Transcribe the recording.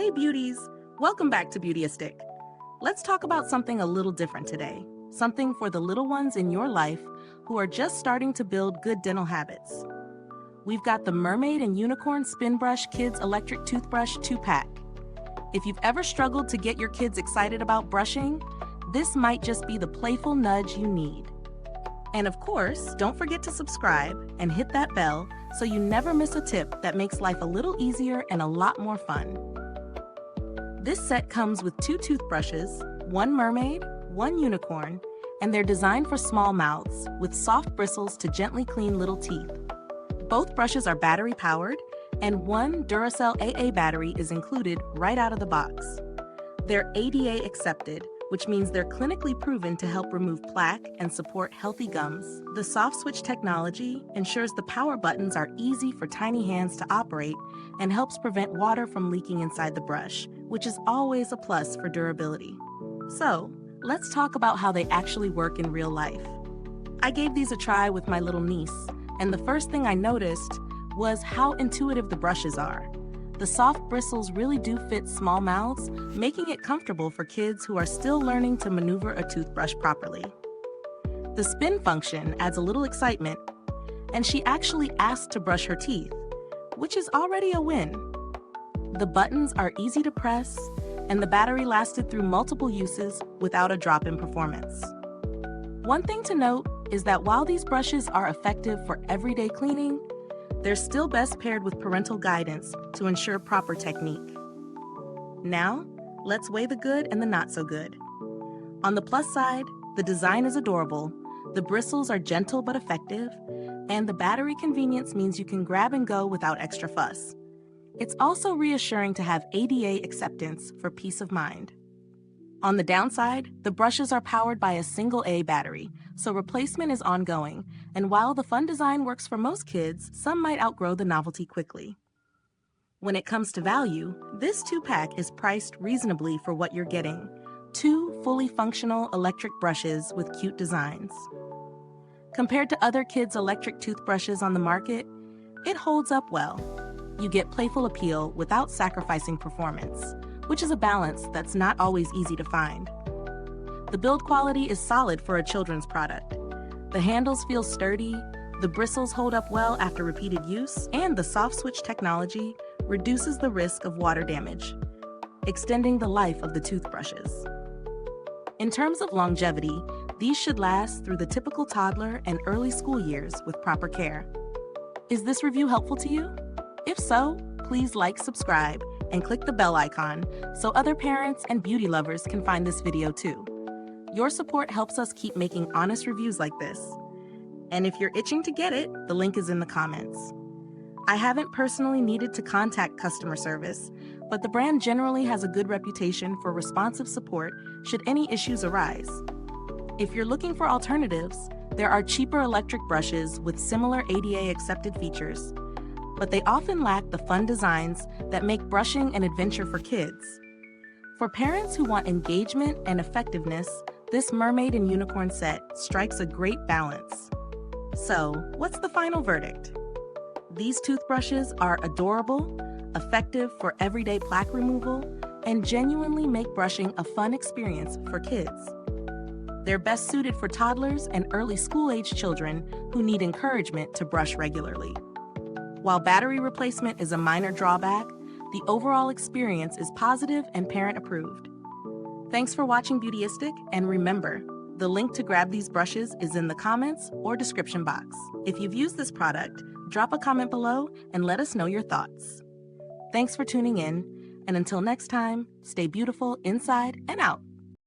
Hey beauties, welcome back to Beautyistic. Let's talk about something a little different today. Something for the little ones in your life who are just starting to build good dental habits. We've got the Mermaid and Unicorn Spinbrush Kids Electric Toothbrush 2-pack. If you've ever struggled to get your kids excited about brushing, this might just be the playful nudge you need. And of course, don't forget to subscribe and hit that bell so you never miss a tip that makes life a little easier and a lot more fun. This set comes with 2 toothbrushes, 1 mermaid, 1 unicorn, and they're designed for small mouths with soft bristles to gently clean little teeth. Both brushes are battery powered, and 1 Duracell AA battery is included right out of the box. They're ADA accepted, which means they're clinically proven to help remove plaque and support healthy gums. The SoftSwitch technology ensures the power buttons are easy for tiny hands to operate and helps prevent water from leaking inside the brush, which is always a plus for durability. So, let's talk about how they actually work in real life. I gave these a try with my little niece, and the first thing I noticed was how intuitive the brushes are. The soft bristles really do fit small mouths, making it comfortable for kids who are still learning to maneuver a toothbrush properly. The spin function adds a little excitement, and she actually asked to brush her teeth, which is already a win. The buttons are easy to press, and the battery lasted through multiple uses without a drop in performance. One thing to note is that while these brushes are effective for everyday cleaning, they're still best paired with parental guidance to ensure proper technique. Now, let's weigh the good and the not so good. On the plus side, the design is adorable, the bristles are gentle but effective, and the battery convenience means you can grab and go without extra fuss. It's also reassuring to have ADA acceptance for peace of mind. On the downside, the brushes are powered by a single A battery, so replacement is ongoing, and while the fun design works for most kids, some might outgrow the novelty quickly. When it comes to value, this 2-pack is priced reasonably for what you're getting: 2 fully functional electric brushes with cute designs. Compared to other kids' electric toothbrushes on the market, it holds up well. You get playful appeal without sacrificing performance, which is a balance that's not always easy to find. The build quality is solid for a children's product. The handles feel sturdy, the bristles hold up well after repeated use, and the SoftSwitch technology reduces the risk of water damage, extending the life of the toothbrushes. In terms of longevity, these should last through the typical toddler and early school years with proper care. Is this review helpful to you? If so, please like, subscribe, and click the bell icon so other parents and beauty lovers can find this video too. Your support helps us keep making honest reviews like this. And if you're itching to get it, the link is in the comments. I haven't personally needed to contact customer service, but the brand generally has a good reputation for responsive support should any issues arise. If you're looking for alternatives, there are cheaper electric brushes with similar ADA accepted features, but they often lack the fun designs that make brushing an adventure for kids. For parents who want engagement and effectiveness, this Mermaid and Unicorn set strikes a great balance. So, what's the final verdict? These toothbrushes are adorable, effective for everyday plaque removal, and genuinely make brushing a fun experience for kids. They're best suited for toddlers and early school-age children who need encouragement to brush regularly. While battery replacement is a minor drawback, the overall experience is positive and parent-approved. Thanks for watching Beautyistic, and remember, the link to grab these brushes is in the comments or description box. If you've used this product, drop a comment below and let us know your thoughts. Thanks for tuning in, and until next time, stay beautiful inside and out.